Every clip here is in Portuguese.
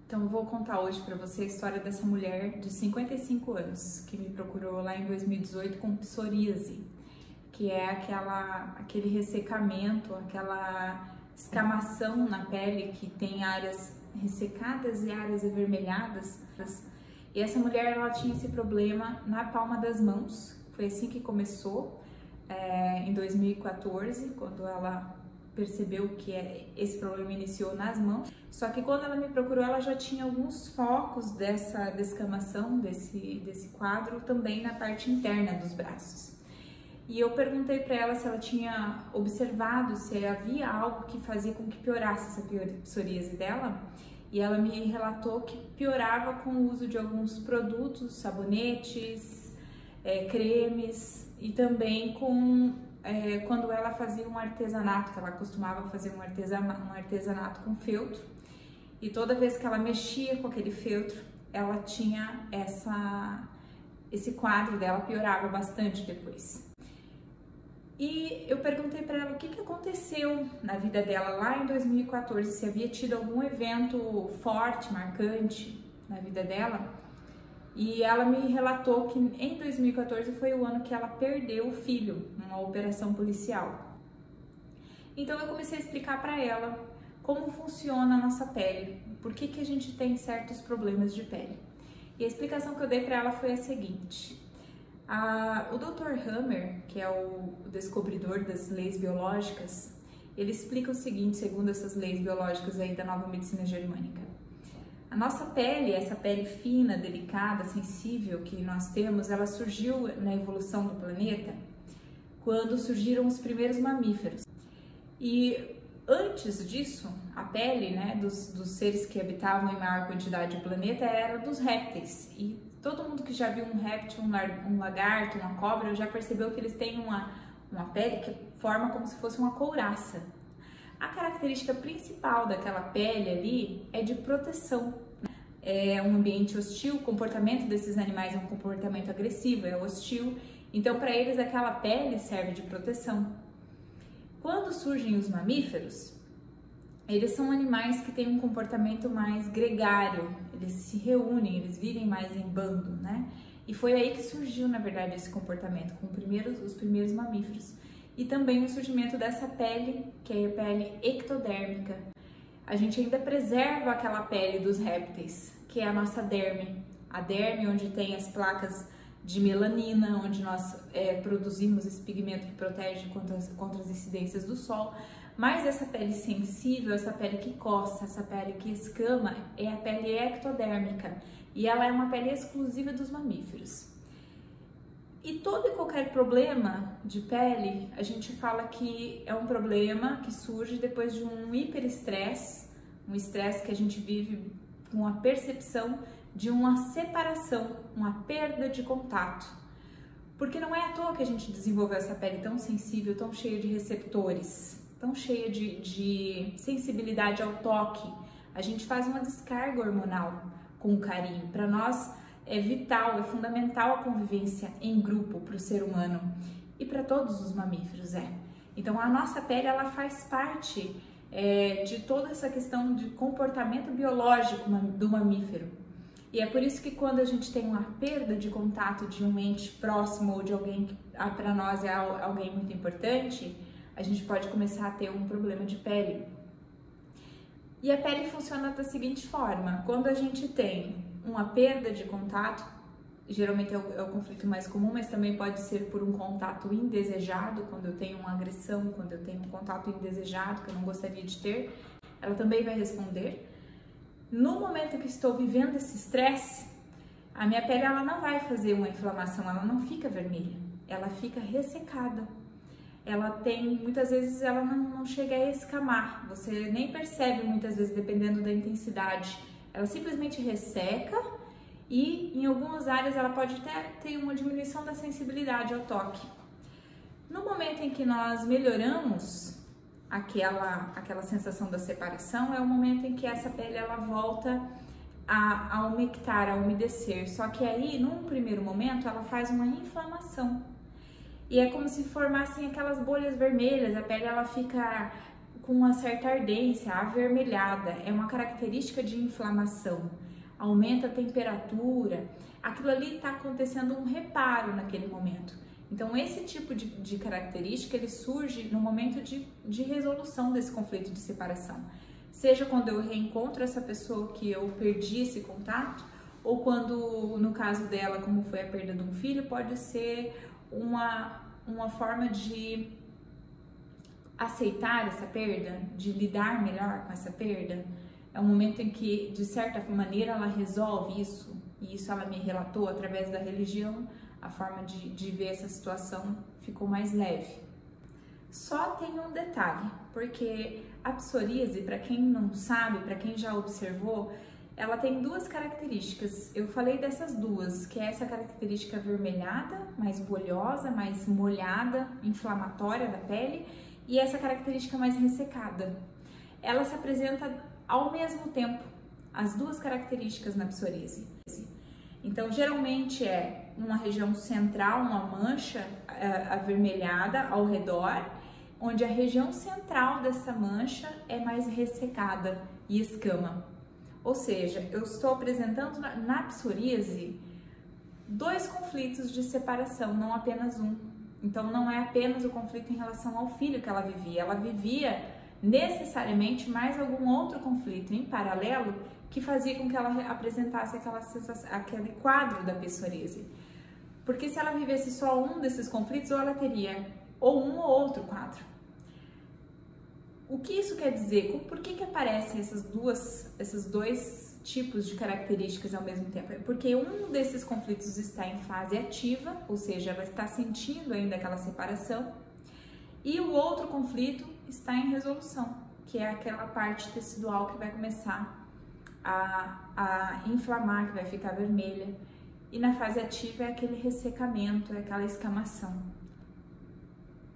Então eu vou contar hoje para você a história dessa mulher de 55 anos que me procurou lá em 2018 com psoríase, que é aquele ressecamento, aquela escamação na pele que tem áreas ressecadas e áreas avermelhadas. E essa mulher, ela tinha esse problema na palma das mãos. Foi assim que começou, em 2014, quando ela percebeu que esse problema iniciou nas mãos. Só que quando ela me procurou, ela já tinha alguns focos dessa descamação, desse quadro, também na parte interna dos braços. E eu perguntei para ela se ela tinha observado se havia algo que fazia com que piorasse essa psoríase dela. E ela me relatou que piorava com o uso de alguns produtos, sabonetes, cremes, e também quando ela fazia um artesanato, que ela costumava fazer um artesanato com feltro. E toda vez que ela mexia com aquele feltro, ela tinha esse quadro dela, piorava bastante depois. E eu perguntei para ela o que aconteceu na vida dela lá em 2014, se havia tido algum evento forte, marcante na vida dela. E ela me relatou que em 2014 foi o ano que ela perdeu o filho numa operação policial. Então eu comecei a explicar para ela como funciona a nossa pele, por que a gente tem certos problemas de pele. E a explicação que eu dei para ela foi a seguinte: o Dr. Hammer, que é o descobridor das leis biológicas, ele explica o seguinte, segundo essas leis biológicas aí da nova medicina germânica. A nossa pele, essa pele fina, delicada, sensível que nós temos, ela surgiu na evolução do planeta quando surgiram os primeiros mamíferos. E antes disso, a pele, né, dos seres que habitavam em maior quantidade do planeta era dos répteis. E todo mundo que já viu um réptil, um lagarto, uma cobra, já percebeu que eles têm uma pele que forma como se fosse uma couraça. A característica principal daquela pele ali é de proteção. É um ambiente hostil, o comportamento desses animais é um comportamento agressivo, é hostil. Então, para eles, aquela pele serve de proteção. Quando surgem os mamíferos, eles são animais que têm um comportamento mais gregário, eles se reúnem, eles vivem mais em bando, né? E foi aí que surgiu, na verdade, esse comportamento, com os primeiros mamíferos. E também o surgimento dessa pele, que é a pele ectodérmica. A gente ainda preserva aquela pele dos répteis, que é a nossa derme. A derme, onde tem as placas de melanina, onde nós produzimos esse pigmento que protege contra as incidências do sol. Mas essa pele sensível, essa pele que coça, essa pele que escama, é a pele ectodérmica. E ela é uma pele exclusiva dos mamíferos. E todo e qualquer problema de pele, a gente fala que é um problema que surge depois de um hiperestresse, um estresse que a gente vive com a percepção de uma separação, uma perda de contato. Porque não é à toa que a gente desenvolveu essa pele tão sensível, tão cheia de receptores, tão cheia de sensibilidade ao toque. A gente faz uma descarga hormonal com o carinho. Para nós é vital, é fundamental a convivência em grupo para o ser humano e para todos os mamíferos. Então a nossa pele, ela faz parte de toda essa questão de comportamento biológico do mamífero. E é por isso que quando a gente tem uma perda de contato de um ente próximo ou de alguém que para nós é alguém muito importante, a gente pode começar a ter um problema de pele. E a pele funciona da seguinte forma: quando a gente tem uma perda de contato, geralmente é o conflito mais comum, mas também pode ser por um contato indesejado, quando eu tenho uma agressão, quando eu tenho um contato indesejado que eu não gostaria de ter, ela também vai responder. No momento que estou vivendo esse estresse, a minha pele, ela não vai fazer uma inflamação, ela não fica vermelha, ela fica ressecada. Ela muitas vezes ela não chega a escamar, você nem percebe muitas vezes, dependendo da intensidade. Ela simplesmente resseca e em algumas áreas ela pode até ter uma diminuição da sensibilidade ao toque. No momento em que nós melhoramos aquela sensação da separação, é o momento em que essa pele ela volta a umectar, a umedecer. Só que aí, num primeiro momento, ela faz uma inflamação. E é como se formassem aquelas bolhas vermelhas, a pele ela fica com uma certa ardência, avermelhada, é uma característica de inflamação, aumenta a temperatura, aquilo ali está acontecendo um reparo naquele momento. Então esse tipo de característica ele surge no momento de resolução desse conflito de separação, seja quando eu reencontro essa pessoa que eu perdi esse contato, ou quando, no caso dela, como foi a perda de um filho, pode ser uma forma de aceitar essa perda, de lidar melhor com essa perda. É um momento em que, de certa maneira, ela resolve isso, e isso ela me relatou através da religião, a forma de ver essa situação ficou mais leve. Só tem um detalhe, porque a psoríase, para quem não sabe, para quem já observou, ela tem duas características. Eu falei dessas duas, que é essa característica avermelhada, mais bolhosa, mais molhada, inflamatória da pele, e essa característica mais ressecada. Ela se apresenta ao mesmo tempo, as duas características na psoríase. Então, geralmente é uma região central, uma mancha avermelhada ao redor, onde a região central dessa mancha é mais ressecada e escama. Ou seja, eu estou apresentando na psoríase dois conflitos de separação, não apenas um. Então não é apenas o conflito em relação ao filho que ela vivia necessariamente mais algum outro conflito em paralelo que fazia com que ela apresentasse aquele quadro da psoríase. Porque se ela vivesse só um desses conflitos, ou ela teria ou um ou outro quadro. O que isso quer dizer? Por que aparecem esses dois tipos de características ao mesmo tempo? É porque um desses conflitos está em fase ativa, ou seja, ela está sentindo ainda aquela separação, e o outro conflito está em resolução, que é aquela parte tecidual que vai começar a inflamar, que vai ficar vermelha, e na fase ativa é aquele ressecamento, é aquela escamação.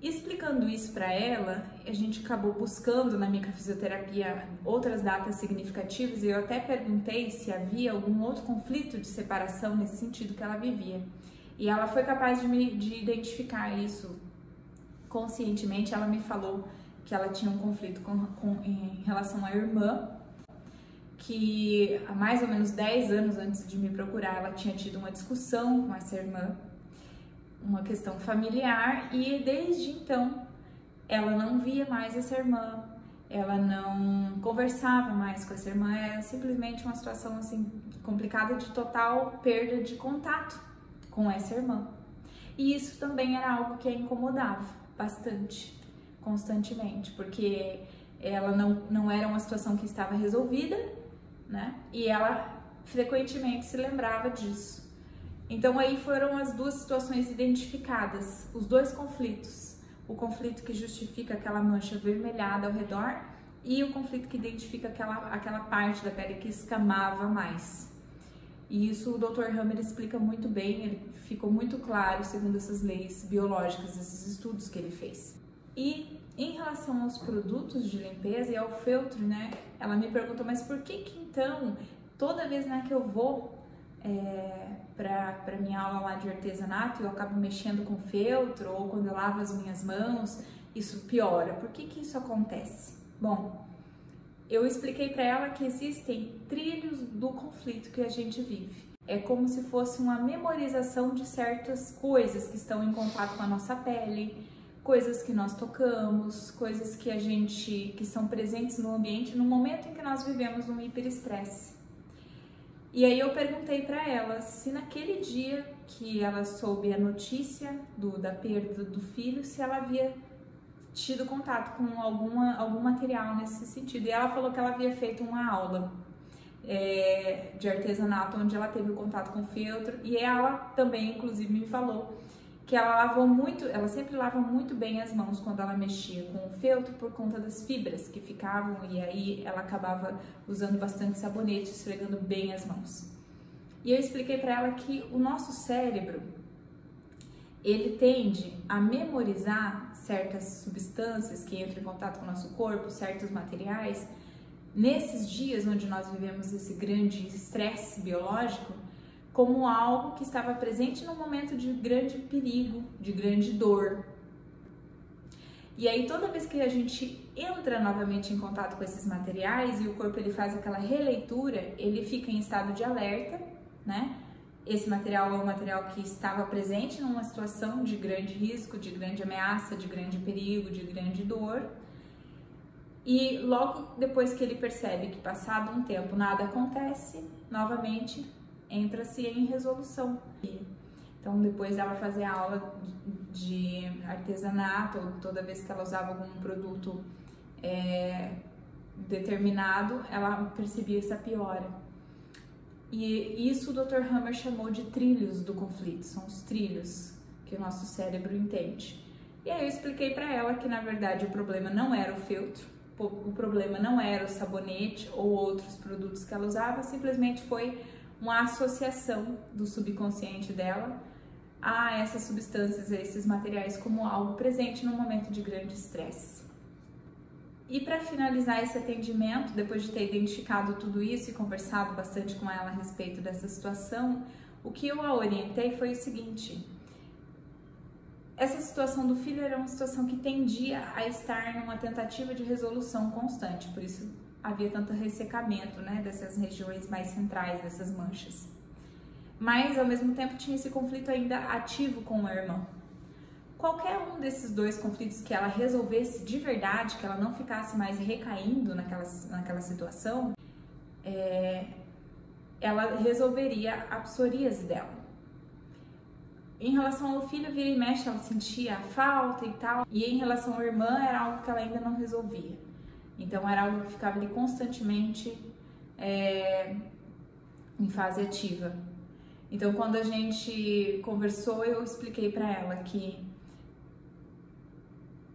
Explicando isso para ela, a gente acabou buscando na microfisioterapia outras datas significativas e eu até perguntei se havia algum outro conflito de separação nesse sentido que ela vivia. E ela foi capaz de identificar isso conscientemente. Ela me falou que ela tinha um conflito em relação à irmã, que há mais ou menos 10 anos antes de me procurar, ela tinha tido uma discussão com essa irmã, uma questão familiar, e desde então ela não via mais essa irmã, ela não conversava mais com essa irmã, era simplesmente uma situação assim complicada de total perda de contato com essa irmã. E isso também era algo que a incomodava bastante, constantemente, porque ela não era uma situação que estava resolvida, né? E ela frequentemente se lembrava disso. Então aí foram as duas situações identificadas, os dois conflitos, o conflito que justifica aquela mancha avermelhada ao redor e o conflito que identifica aquela parte da pele que escamava mais. E isso o Dr. Hammer explica muito bem, ele ficou muito claro segundo essas leis biológicas, esses estudos que ele fez. E em relação aos produtos de limpeza e ao feltro, né, ela me perguntou, mas por que então, toda vez, né, que eu vou para minha aula lá de artesanato, eu acabo mexendo com feltro, ou quando eu lavo as minhas mãos, isso piora. Por que isso acontece? Bom, eu expliquei para ela que existem trilhos do conflito que a gente vive. É como se fosse uma memorização de certas coisas que estão em contato com a nossa pele, coisas que nós tocamos, coisas que são presentes no ambiente no momento em que nós vivemos um hiperestresse. E aí eu perguntei para ela se naquele dia que ela soube a notícia da perda do filho, se ela havia tido contato com algum material nesse sentido. E ela falou que ela havia feito uma aula de artesanato, onde ela teve o contato com o feltro, e ela também, inclusive, me falou que ela sempre lava muito bem as mãos quando ela mexia com o feltro por conta das fibras que ficavam, e aí ela acabava usando bastante sabonete, esfregando bem as mãos. E eu expliquei para ela que o nosso cérebro, ele tende a memorizar certas substâncias que entram em contato com o nosso corpo, certos materiais, nesses dias onde nós vivemos esse grande estresse biológico, como algo que estava presente num momento de grande perigo, de grande dor. E aí toda vez que a gente entra novamente em contato com esses materiais e o corpo ele faz aquela releitura, ele fica em estado de alerta, né? Esse material é um material que estava presente numa situação de grande risco, de grande ameaça, de grande perigo, de grande dor. E logo depois que ele percebe que passado um tempo nada acontece, novamente entra-se em resolução. Então depois dela fazer aula de artesanato, toda vez que ela usava algum produto determinado, ela percebia essa piora. E isso o Dr. Hammer chamou de trilhos do conflito, são os trilhos que o nosso cérebro entende. E aí eu expliquei para ela que na verdade o problema não era o feltro, o problema não era o sabonete ou outros produtos que ela usava, simplesmente foi uma associação do subconsciente dela a essas substâncias, a esses materiais como algo presente no momento de grande estresse. E para finalizar esse atendimento, depois de ter identificado tudo isso e conversado bastante com ela a respeito dessa situação, o que eu a orientei foi o seguinte: essa situação do filho era uma situação que tendia a estar numa tentativa de resolução constante, por isso havia tanto ressecamento, né, dessas regiões mais centrais, dessas manchas. Mas ao mesmo tempo tinha esse conflito ainda ativo com o irmão. Qualquer um desses dois conflitos que ela resolvesse de verdade, que ela não ficasse mais recaindo naquela situação, ela resolveria a psoríase dela. Em relação ao filho, vira e mexe, ela sentia a falta e tal, e em relação à irmã era algo que ela ainda não resolvia. Então era algo que ficava ali constantemente em fase ativa. Então quando a gente conversou, eu expliquei para ela que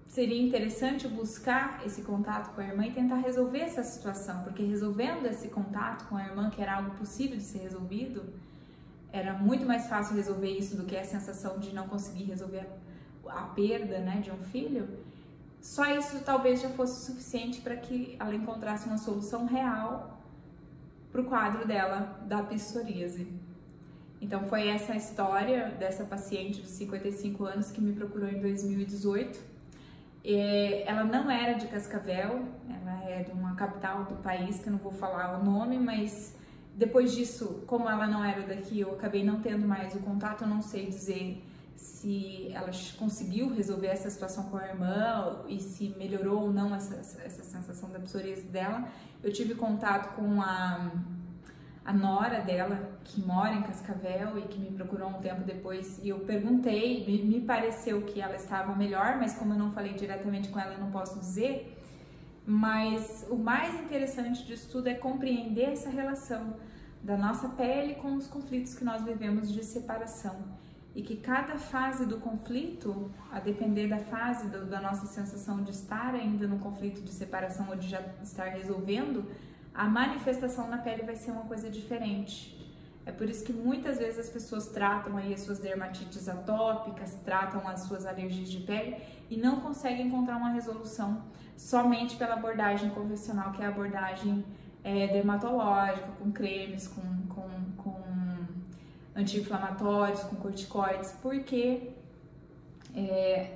seria interessante buscar esse contato com a irmã e tentar resolver essa situação, porque resolvendo esse contato com a irmã, que era algo possível de ser resolvido, era muito mais fácil resolver isso do que a sensação de não conseguir resolver a perda, né, de um filho. Só isso talvez já fosse suficiente para que ela encontrasse uma solução real para o quadro dela da psoríase. Então foi essa a história dessa paciente de 55 anos que me procurou em 2018. Ela não era de Cascavel, ela é de uma capital do país, que eu não vou falar o nome, mas depois disso, como ela não era daqui, eu acabei não tendo mais o contato, eu não sei dizer se ela conseguiu resolver essa situação com a irmã e se melhorou ou não essa sensação da psoríase dela. Eu tive contato com a nora dela, que mora em Cascavel e que me procurou um tempo depois, e eu perguntei, me pareceu que ela estava melhor, mas como eu não falei diretamente com ela, eu não posso dizer. Mas o mais interessante disso tudo é compreender essa relação da nossa pele com os conflitos que nós vivemos de separação. E que cada fase do conflito, a depender da fase da nossa sensação de estar ainda no conflito de separação ou de já estar resolvendo, a manifestação na pele vai ser uma coisa diferente. É por isso que muitas vezes as pessoas tratam aí as suas dermatites atópicas, tratam as suas alergias de pele e não conseguem encontrar uma resolução somente pela abordagem convencional, que é a abordagem dermatológica, com cremes, com anti-inflamatórios, com corticoides, porque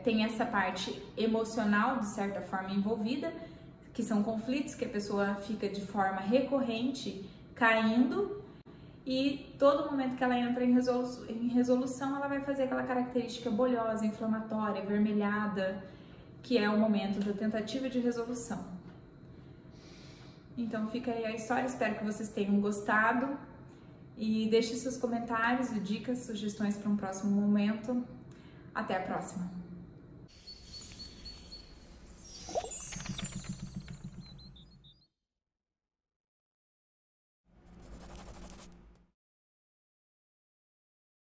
tem essa parte emocional, de certa forma, envolvida, que são conflitos que a pessoa fica de forma recorrente caindo, e todo momento que ela entra em resolução, ela vai fazer aquela característica bolhosa, inflamatória, avermelhada, que é o momento da tentativa de resolução. Então fica aí a história, espero que vocês tenham gostado e deixe seus comentários, dicas, sugestões para um próximo momento. Até a próxima!